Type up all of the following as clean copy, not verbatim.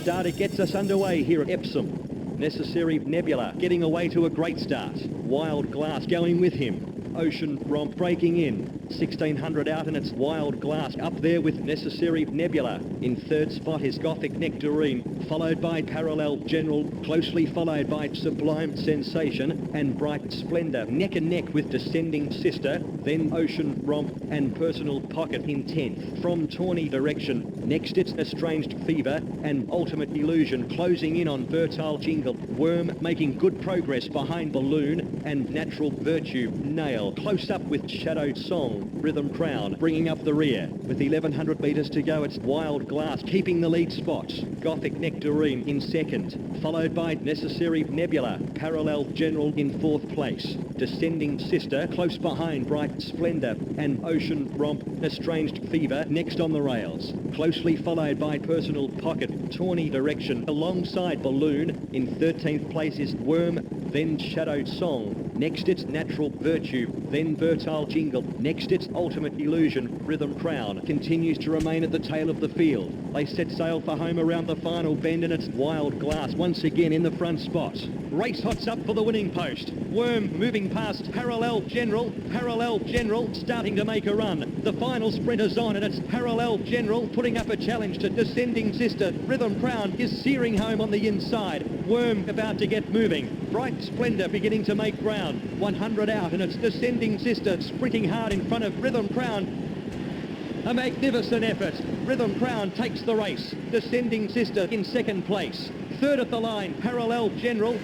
starter gets us underway here at Epsom. Necessary Nebula getting away to a great start. Wild Glass going with him. Ocean Romp breaking in. 1600 out, and it's Wild Glass up there with Necessary Nebula. In third spot is Gothic Nectarine, followed by Parallel General, closely followed by Sublime Sensation and Bright Splendor, neck and neck with Descending Sister, then Ocean Romp and Personal Pocket in 10th. From Tawny direction, next it's Estranged Fever and Ultimate Illusion, closing in on Fertile Jingle. Worm making good progress behind Balloon and Natural Virtue. Nail close up with Shadow Song. Rhythm Crown bringing up the rear. With 1100 metres to go, it's Wild Glass keeping the lead spot. Gothic Nectarine in second, followed by Necessary Nebula. Parallel General in fourth place. Descending Sister close behind Bright Splendor and Ocean Romp. Estranged Fever next on the rails, closely followed by Personal Pocket. Tawny direction alongside Balloon. In 13th place is Worm, then Shadow Song. Next it's Natural Virtue, then Fertile Jingle. Next it's Ultimate Illusion. Rhythm Crown continues to remain at the tail of the field. They set sail for home around the final bend, and it's Wild Glass once again in the front spot. Race Hot's up for the winning post. Worm moving past Parallel General. Parallel General starting to make a run. The final sprinter's on, and it's Parallel General putting up a challenge to Descending Sister. Rhythm Crown is searing home on the inside. Worm about to get moving. Bright Splendor beginning to make ground. 100 out, and it's Descending Sister sprinting hard in front of Rhythm Crown. A magnificent effort. Rhythm Crown takes the race. Descending Sister in second place. Third at the line, Parallel General.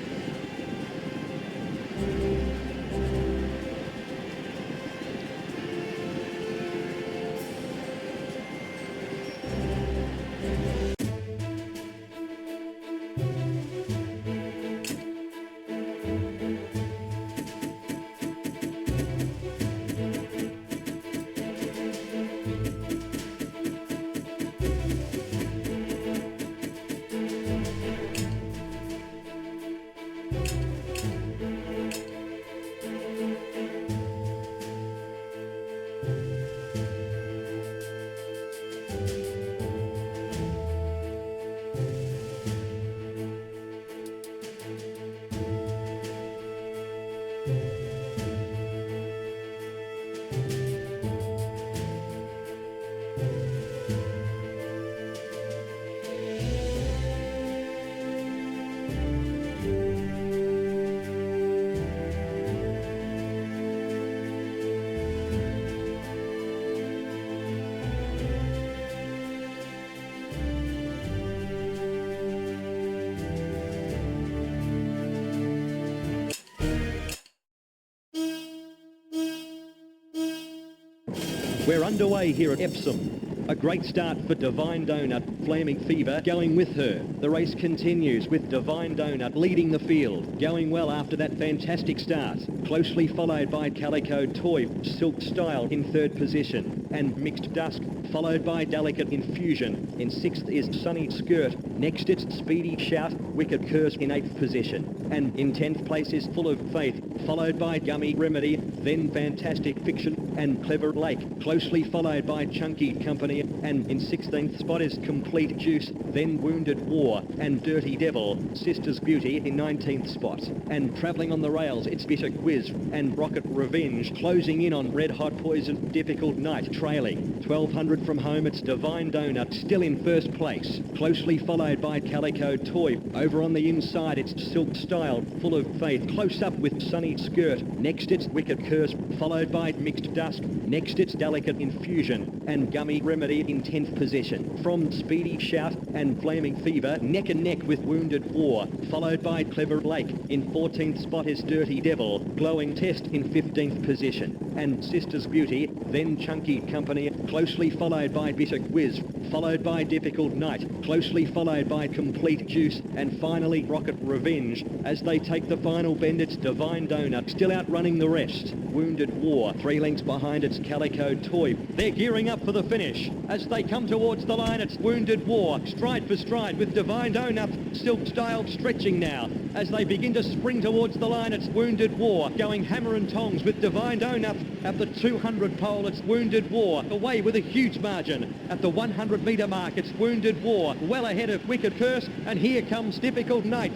We're underway here at Epsom. A great start for Divine Donut, Flaming Fever going with her. The race continues with Divine Donut leading the field, going well after that fantastic start. Closely followed by Calico Toy, Silk Style in third position, and Mixed Dusk, followed by Delicate Infusion. In sixth is Sunny Skirt. Next it's Speedy Shout, Wicked Curse in eighth position. And in 10th place is Full of Faith, followed by Gummy Remedy, then Fantastic Fiction and Clever Lake, closely followed by Chunky Company, and in 16th spot is Complete Juice, then Wounded War and Dirty Devil. Sister's Beauty in 19th spot. And travelling on the rails, it's Bitter Quiz and Rocket Revenge, closing in on Red Hot Poison, Difficult Night, trailing. 1200 from home, it's Divine Donut, still in first place, closely followed by Calico Toy. Over on the inside, it's Silk Style, Full of Faith, close up with Sunny Skirt. Next it's Wicked Curse, followed by Mixed Dusk. Next it's Delicate Infusion and Gummy Remedy in 10th position. From Speedy Shout and Flaming Fever, neck and neck with Wounded War, followed by Clever Lake. In 14th spot is Dirty Devil, Glowing Test in 15th position. And Sister's Beauty, then Chunky Company, closely followed by Bitter Quiz, followed by Difficult Night, closely followed by Complete Juice, and finally Rocket Revenge. As they take the final bend, it's Divine Donut, still outrunning the rest. Wounded War, 3 lengths behind its Calico Toy. They're gearing up for the finish. As they come towards the line, it's Wounded War, stride for stride with Divine Donut, Silk Style stretching now. As they begin to spring towards the line, it's Wounded War, going hammer and tongs with Divine Donut, At the 200 pole, it's Wounded War, away with a huge margin. At the 100 metre mark, it's Wounded War, well ahead of Wicked Curse, and here comes Difficult Night.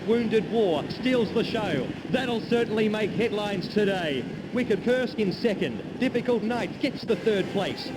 Wounded War steals the show. That'll certainly make headlines today. Wicked Curse in second. Difficult Night gets the third place.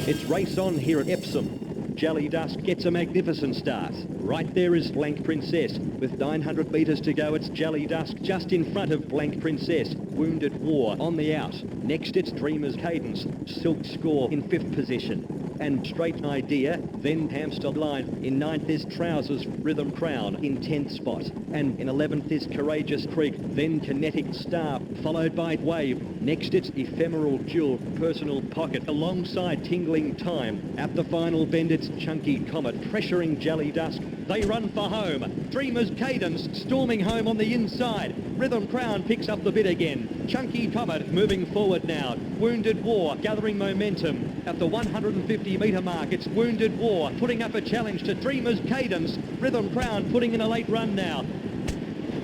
It's race on here at Epsom. Jelly Dusk gets a magnificent start. Right there is Blank Princess. With 900 metres to go, it's Jelly Dusk just in front of Blank Princess. Wounded War on the out. Next it's Dreamer's Cadence. Silk Score in 5th position. And Straight Idea, then Hamster Line. In 9th is Trousers Rhythm Crown in 10th spot. And in 11th is Courageous Creek, then Kinetic Star, followed by Wave. Next it's Ephemeral Jewel, Personal Pocket, alongside Tingling Time. At the final bend it's Chunky Comet, pressuring Jelly Dusk. They run for home. Dreamer's Cadence storming home on the inside. Rhythm Crown picks up the bit again. Chunky Comet moving forward now. Wounded War gathering momentum. At the 150 metre mark, it's Wounded War putting up a challenge to Dreamer's Cadence. Rhythm Crown putting in a late run now.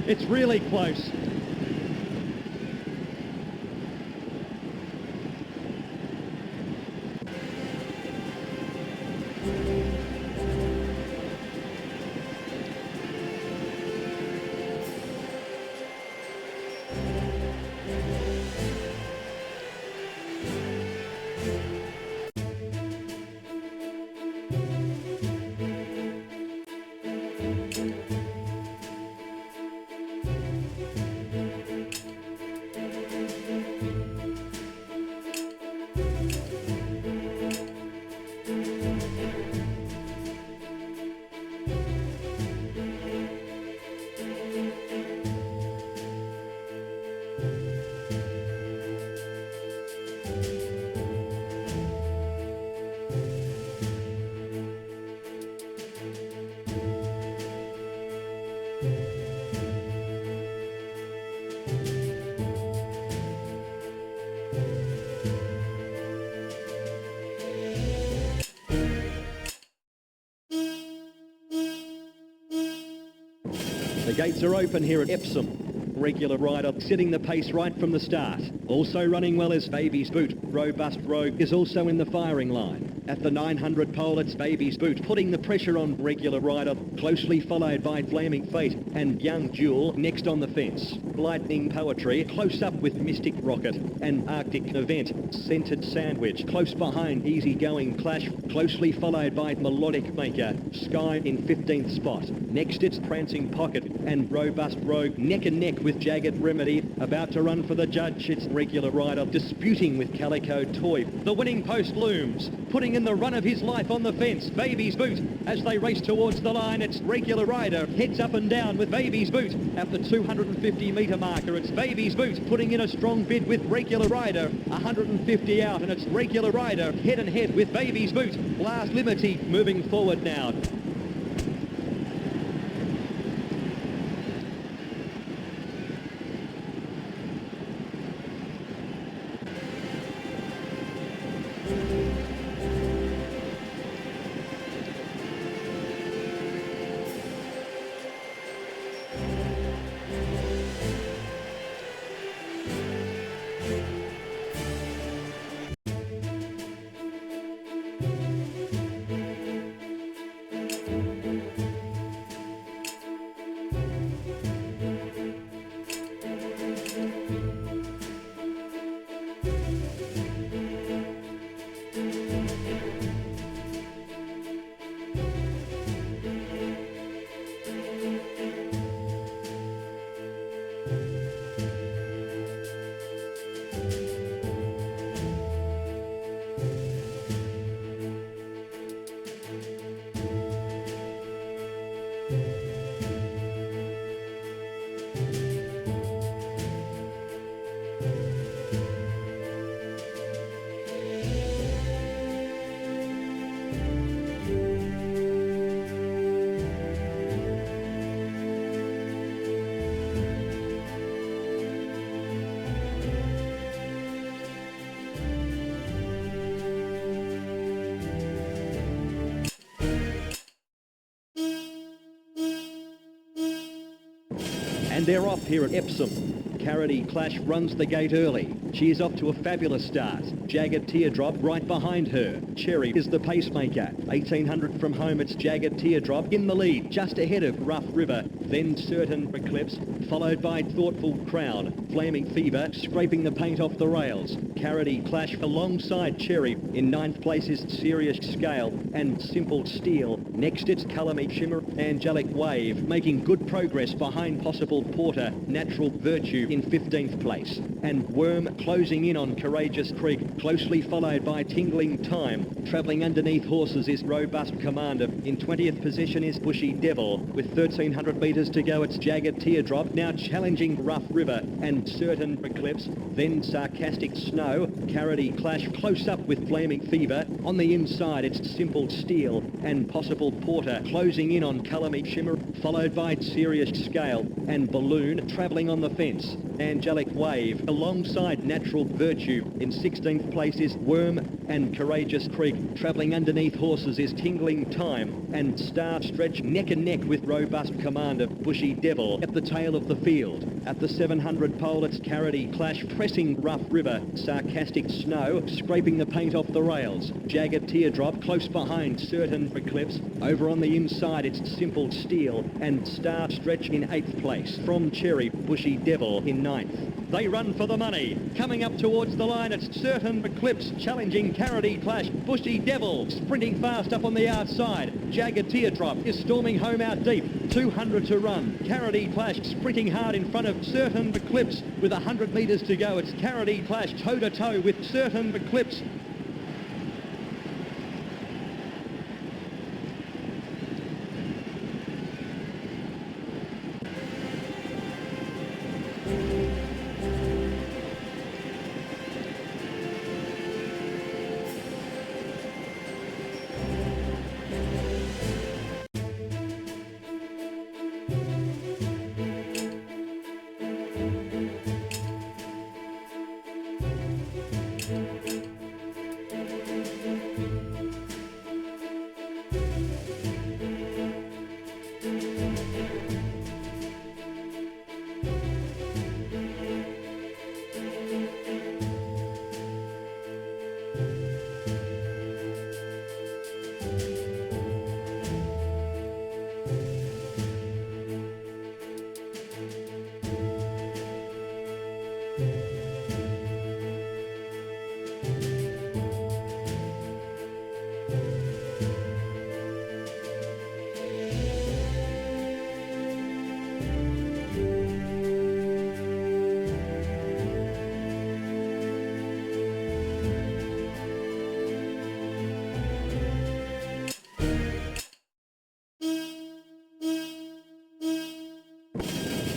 It's really close. The gates are open here at Epsom. Regular rider setting the pace right from the start. Also running well is Baby's Boot. Robust Rogue is also in the firing line. At the 900 pole, it's Baby's Boot, putting the pressure on Regular Rider, closely followed by Flaming Fate and Young Jewel next on the fence. Lightning Poetry close up with Mystic Rocket and Arctic Event. Scented Sandwich close behind Easygoing Clash, closely followed by Melodic Maker. Sky in 15th spot. Next it's Prancing Pocket and Robust Rogue neck and neck with Jagged Remedy. About to run for the judge, it's Regular Rider disputing with Calico Toy. The winning post looms, putting in the run of his life on the fence. Baby's Boot as they race towards the line. It's Regular Rider heads up and down with Baby's Boot. At the 250 metre marker, it's Baby's Boot putting in a strong bid with Regular Rider. 150 out and it's Regular Rider head and head with Baby's Boot. Last Liberty moving forward now. And they're off here at Epsom. Carity Clash runs the gate early. She is off to a fabulous start. Jagged Teardrop right behind her. Cherry is the pacemaker. 1800 from home, it's Jagged Teardrop in the lead, just ahead of Rough River. Then Certain Eclipse, followed by Thoughtful Crown. Flaming Fever scraping the paint off the rails. Carity Clash alongside Cherry. In 9th place is Serious Scale and Simple Steel. Next it's Calamity Shimmer, Angelic Wave, making good progress behind Possible Porter. Natural Virtue in 15th place. And Worm closing in on Courageous Creek, closely followed by Tingling Time. Travelling underneath horses is Robust Commander. In 20th position is Bushy Devil. With 1,300 metres to go, it's Jagged Teardrop, now challenging Rough River and Certain Eclipse. Then Sarcastic Snow. Carity Clash close up with Flaming Fever. On the inside, it's Simple Steel and Possible Porter closing in on Calamity Shimmer, followed by Serious Scale and Balloon travelling on the fence. Angelic Wave alongside Natural Virtue. In 16th place is Worm and Courageous Creek. Travelling underneath horses is Tingling Time and Star Stretch neck and neck with Robust Commander. Bushy Devil at the tail of the field. At the 700 pole, it's Carity Clash pressing Rough River. Sarcastic Snow scraping the paint off the rails. Jagged Teardrop close behind Certain Eclipse. Over on the inside, it's Simple Steel and Star Stretch in 8th place. From Cherry, Bushy Devil in 9th. They run for the money. Coming up towards the line, it's Certain Eclipse challenging Carity Clash. Bushy Devil sprinting fast up on the outside. Jagged Teardrop is storming home out deep. 200 to run. Carity Clash sprinting hard in front of Certain Eclipse with 100 metres to go. It's Carity Clash toe-to-toe with Certain Eclipse.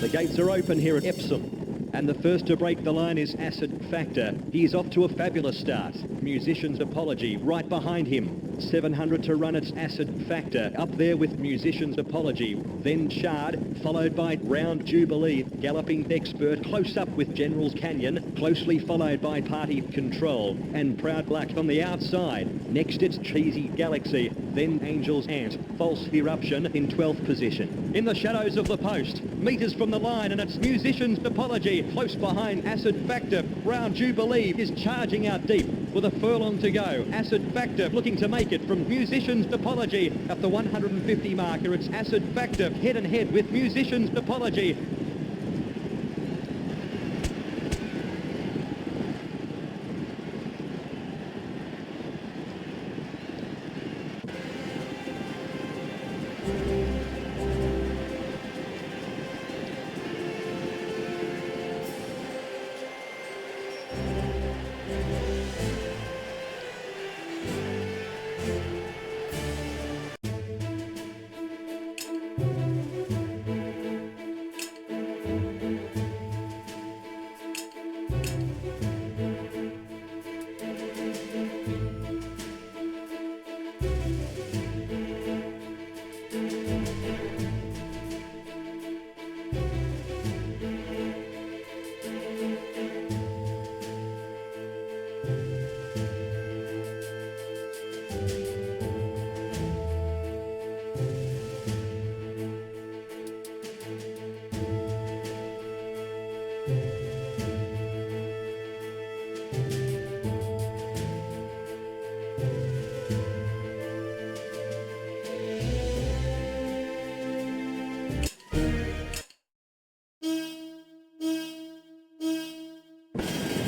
The gates are open here at Epsom, and the first to break the line is Acid Factor. He's off to a fabulous start. Musician's Apology right behind him. 700 to run, it's Acid Factor. Up there with Musician's Apology. Then Shard, followed by Round Jubilee. Galloping Expert close up with General's Canyon, closely followed by Party Control. And Proud Luck on the outside. Next it's Cheesy Galaxy. Then Angel's Ant. False Eruption in 12th position. In the shadows of the post, metres from the line, and it's Musician's Apology. Close behind Acid Factor. Round Jubilee is charging out deep with a furlong to go. Acid Factor looking to make it from Musician's Apology. At the 150 marker, it's Acid Factor head and head with Musician's Apology.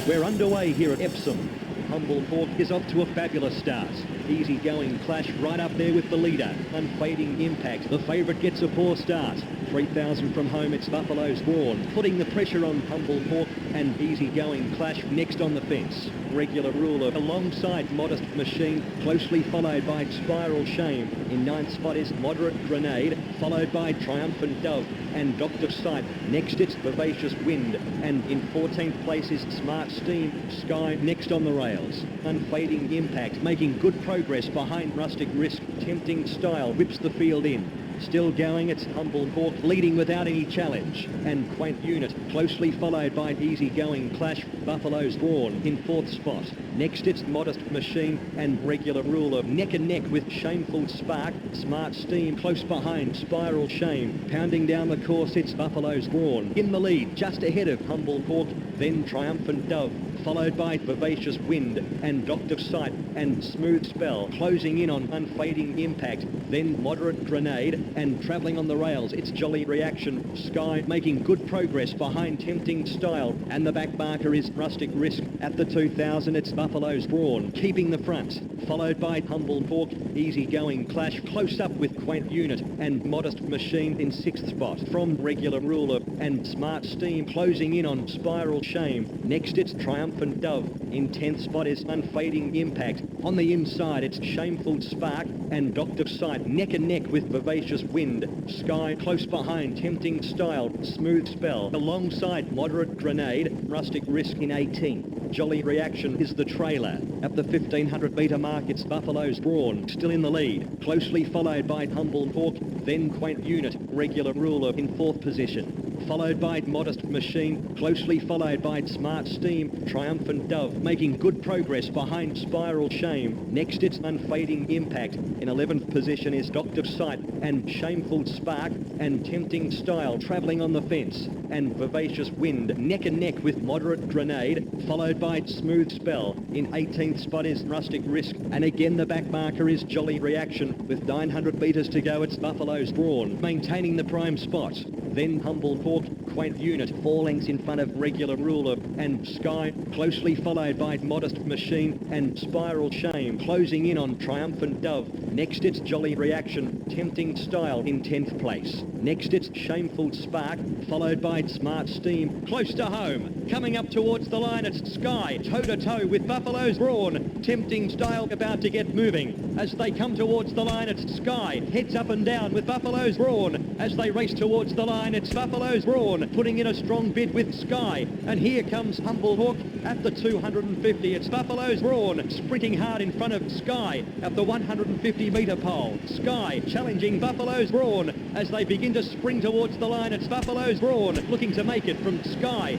We're underway here at Epsom. Humble Hawk is off to a fabulous start. Easy going Clash right up there with the leader. Unfading Impact. The favourite gets a poor start. 3,000 from home, it's Buffalo's Brawn. Putting the pressure on Humble Hawk, and Easy Going Clash next on the fence. Regular Ruler alongside Modest Machine, closely followed by Spiral Shame. In 9th spot is Moderate Grenade, followed by Triumphant Dove and Dr. Sight. Next it's Vivacious Wind, and in 14th place is Smart Steam Sky next on the rails. Unfading Impact making good progress behind Rustic Risk. Tempting Style whips the field in. Still going, it's Humble Hawk leading without any challenge, and Quaint Unit closely followed by Easy Going Clash. Buffalo's Brawn in 4th spot. Next it's Modest Machine and Regular Ruler neck and neck with Shameful Spark. Smart Steam close behind Spiral Shame. Pounding down the course, it's Buffalo's Brawn in the lead just ahead of Humble Hawk, then Triumphant Dove, followed by Vivacious Wind and Dr. Sight and Smooth Spell. Closing in on Unfading Impact, then Moderate Grenade, and travelling on the rails, it's Jolly Reaction Sky making good progress behind Tempting Style, and the back marker is Rustic Risk. At the 2,000, it's Buffalo's Brawn keeping the front, followed by Humble Hawk, Easy Going Clash, close up with Quaint Unit and Modest Machine in 6th spot. From Regular Ruler and Smart Steam closing in on Spiral Shame. Next it's Triumphant Dove. In 10th spot is Unfading Impact. On the inside it's Shameful Spark and Dr. Sight neck and neck with Vivacious Wind. Sky close behind Tempting Style, Smooth Spell alongside Moderate Grenade. Rustic Risk in 18th. Jolly Reaction is the trailer. At the 1,500 metre mark, it's Buffalo's Brawn still in the lead, closely followed by Humble Hawk, then Quaint Unit, Regular Ruler in 4th position. Followed by Modest Machine, closely followed by Smart Steam, Triumphant Dove, making good progress behind Spiral Shame. Next it's Unfading Impact. In 11th position is Dr. Sight and Shameful Spark, and Tempting Style travelling on the fence, and Vivacious Wind neck and neck with Moderate Grenade, followed by Smooth Spell. In 18th spot is Rustic Risk, and again the back marker is Jolly Reaction. With 900 metres to go, it's Buffalo's Brawn maintaining the prime spot. Then Humble Hawk, Quaint Unit 4 lengths in front of Regular Ruler, and Sky closely followed by Modest Machine and Spiral Shame closing in on Triumphant Dove. Next it's Jolly Reaction, Tempting Style in 10th place. Next it's Shameful Spark, followed by Smart Steam close to home. Coming up towards the line, it's Sky toe to toe with Buffalo's Brawn. Tempting Style about to get moving. As they come towards the line, it's Sky heads up and down with Buffalo's Brawn. As they race towards the line, it's Buffalo's Brawn putting in a strong bid with Sky, and here comes Humble Hawk at the 250. It's Buffalo's Brawn sprinting hard in front of Sky at the 150 metre pole. Sky challenging Buffalo's Brawn as they begin to spring towards the line. It's Buffalo's Brawn looking to make it from Sky.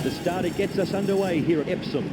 The starter gets us underway here at Epsom.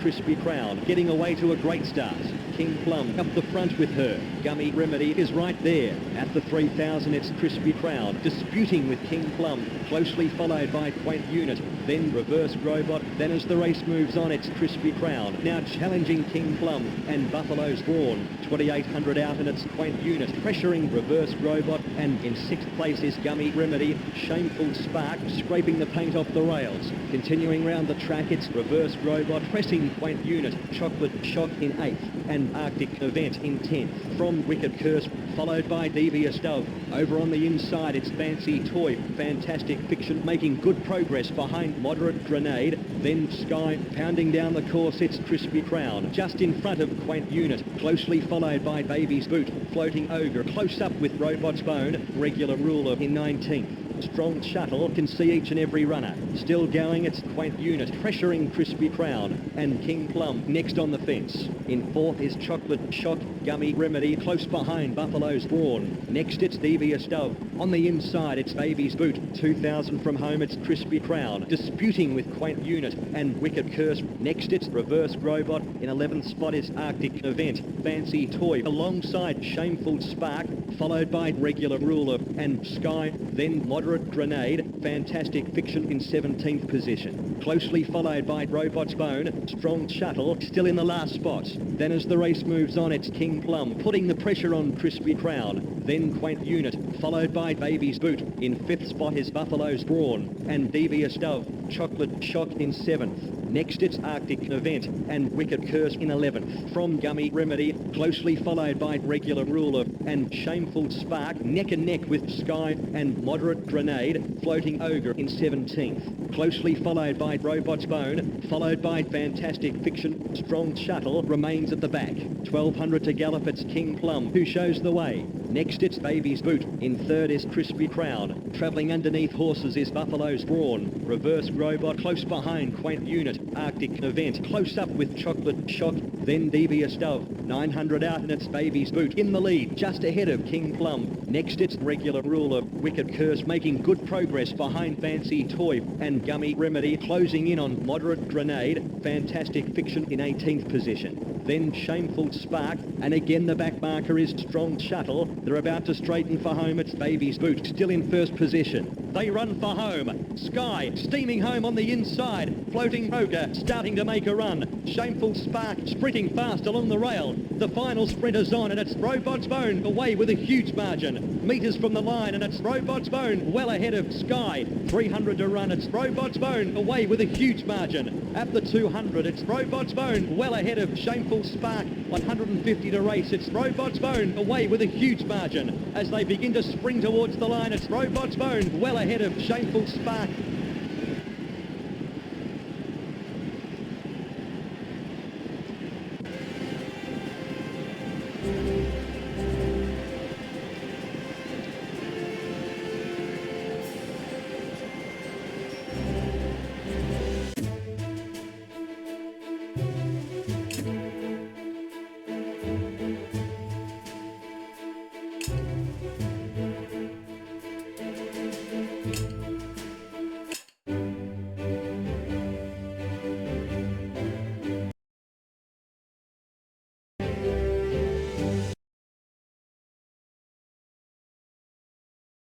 Crispy Crown getting away to a great start. King Plum up the front with her. Gummy Remedy is right there. At the 3,000, it's Crispy Crown disputing with King Plum, closely followed by Quaint Unit then Reverse Robot. Then as the race moves on, it's Crispy Crown. Now challenging King Plum and Buffalo's Brawn. 2,800 out and it's Quaint Unit. Pressuring Reverse Robot. And in 6th place is Gummy Remedy. Shameful Spark scraping the paint off the rails. Continuing round the track, it's Reverse Robot pressing Quaint Unit. Chocolate Shock in 8th and Arctic Event in 10th. From Wicked Curse, followed by Devious Dove. Over on the inside, it's Fancy Toy. Fantastic Fiction making good progress behind Moderate Grenade. Then Sky pounding down the course, it's Crispy Crown. Just in front of Quaint Unit, closely followed by Baby's Boot. Floating Ogre, close up with Robot's Bone. Regular Ruler in 19th. Strong Shuttle can see each and every runner. Still going, it's Quaint Unit pressuring Crispy Crown and King Plum next on the fence. In 4th is Chocolate Shock, Gummy Remedy close behind Buffalo's Brawn. Next it's Devious Dove. On the inside it's Baby's Boot. 2,000 from home, it's Crispy Crown disputing with Quaint Unit and Wicked Curse. Next it's Reverse Robot. In 11th spot is Arctic Event. Fancy Toy alongside Shameful Spark, followed by Regular Ruler and Sky. Then Moderate Grenade. Fantastic Fiction in 17th position. Closely followed by Robot's Bone. Strong Shuttle still in the last spot. Then as the race moves on, it's King Plum putting the pressure on Crispy Crown. Then Quaint Unit, followed by Baby's Boot. In 5th spot is Buffalo's Brawn and Devious Dove. Chocolate Shock in 7th. Next it's Arctic Event and Wicked Curse in 11th. From Gummy Remedy, closely followed by Regular Ruler and Shameful Spark, neck and neck with Sky and Moderate Grenade. Floating Ogre in 17th. Closely followed by Robot's Bone, followed by Fantastic Fiction. Strong Shuttle remains at the back. 1,200 to gallop, it's King Plum who shows the way. Next it's Baby's Boot. In 3rd is Crispy Crown. Travelling underneath horses is Buffalo's Brawn. Reverse Robot close behind Quaint Unit. Arctic Event close up with Chocolate Shock. Then Devious Dove. 900 out and it's Baby's Boot in the lead just ahead of King Plum. Next it's Regular Ruler. Wicked Curse making good progress behind Fancy Toy and Gummy Remedy closing in on Moderate Grenade. Fantastic Fiction in 18th position. Then Shameful Spark, and again the back marker is Strong Shuttle. They're about to straighten for home, it's Baby's Boot, still in 1st position. They run for home. Sky steaming home on the inside. Floating Ogre starting to make a run. Shameful Spark sprinting fast along the rail. The final sprinters on and it's Robot's Bone away with a huge margin. Meters from the line and it's Robot's Bone well ahead of Sky. 300 to run, it's Robot's Bone away with a huge margin. At the 200, it's Robot's Bone well ahead of Shameful Spark. 150 to race, it's Robot's Bone away with a huge margin. As they begin to spring towards the line, it's Robot's Bone well ahead of Shameful Spark.